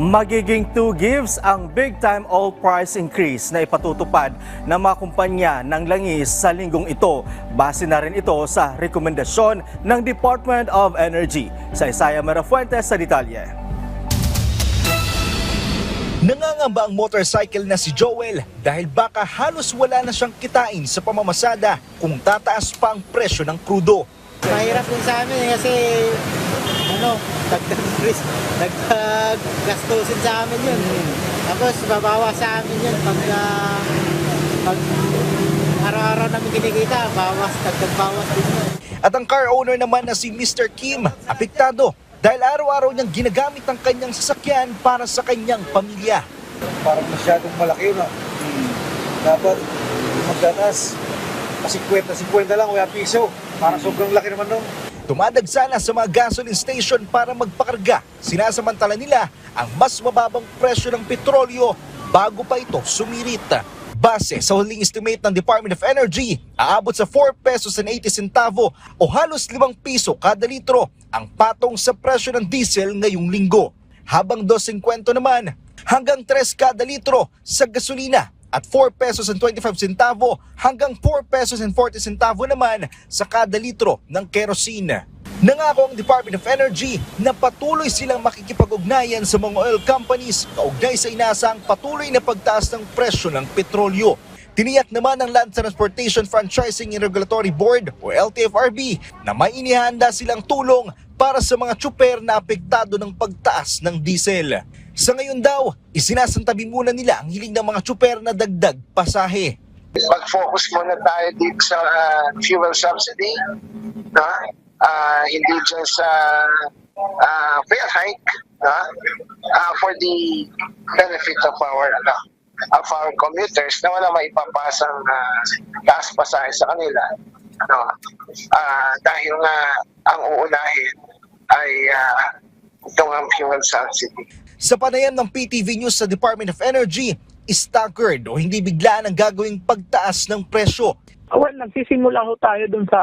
Magiging 2 gives ang big-time oil price increase na ipatutupad ng mga kumpanya ng langis sa linggong ito. Base na rin ito sa rekomendasyon ng Department of Energy. Sa Isaiah Merafuentes sa detalye. Nangangamba ang motorcycle na si Joel dahil baka halos wala na siyang kitain sa pamamasada kung tataas pa ang presyo ng krudo. Mahirap din sa amin kasi dagdag gastusin sa amin yun. Tapos babawas sa amin yun pag araw-araw namin kinikita, dagdag bawas din yun. At ang car owner naman na si Mr. Kim, apektado dahil araw-araw niyang ginagamit ang kanyang sasakyan para sa kanyang pamilya. Parang masyadong malaki, no? Dapat magdanas 50 lang o piso. Parang sobrang laki naman, no? Dumadagsana sa mga gasoline station para magpakarga. Sinasamantala nila ang mas mababang presyo ng petrolyo bago pa ito sumirit. Base sa huling estimate ng Department of Energy, aabot sa 4 pesos and 80 centavo o halos 5 piso kada litro ang patong sa presyo ng diesel ngayong linggo. Habang 2.50 naman hanggang 3 kada litro sa gasolina at 4 pesos and 25 centavo hanggang 4 pesos and 40 centavo naman sa kada litro ng kerosene. Nangako ang Department of Energy na patuloy silang makikipag-ugnayan sa mga oil companies kaugnay sa inaasang patuloy na pagtaas ng presyo ng petrolyo. Tiniyak naman ng Land Transportation Franchising and Regulatory Board o LTFRB na may inihanda silang tulong para sa mga tsuper na apektado ng pagtaas ng diesel. Sa ngayon daw, isinasantabi muna nila ang hiling ng mga tsuper na dagdag pasahe. Mag-focus muna tayo dito sa fuel subsidy, no? Hindi dyan sa fare hike, no? For the benefit of our commuters na wala maipapasang taas pasahe sa kanila, no? Dahil nga ang uunahin ay itong ang fuel subsidy. Sa panayam ng PTV News sa Department of Energy, staggered o hindi biglaan ang gagawing pagtaas ng presyo. Well, nagsisimula ho tayo dun sa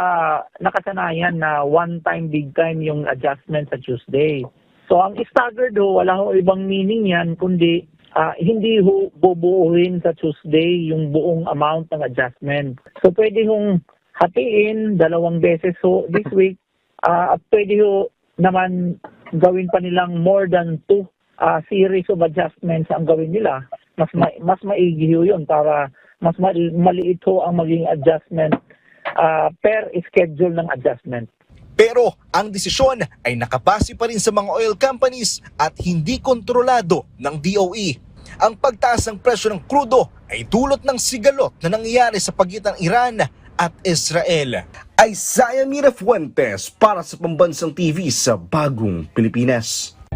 nakasanayan na one-time, big-time yung adjustment sa Tuesday. So ang staggered ho, wala ho ibang meaning yan, kundi hindi ho bubuuhin sa Tuesday yung buong amount ng adjustment. So pwede hong hatiin 2 beses ho this week, at pwede ho naman gawin pa nilang more than 2 series of adjustments ang gawin nila. Mas maigi ho yun para mas maliit ho ang maging adjustment per schedule ng adjustment. Pero ang desisyon ay nakabase pa rin sa mga oil companies at hindi kontrolado ng DOE. Ang pagtaas ng presyo ng krudo ay dulot ng sigalot na nangyayari sa pagitan ng Iran at Israel. Isaiah Merafuentes para sa Pambansang TV sa Bagong Pilipinas.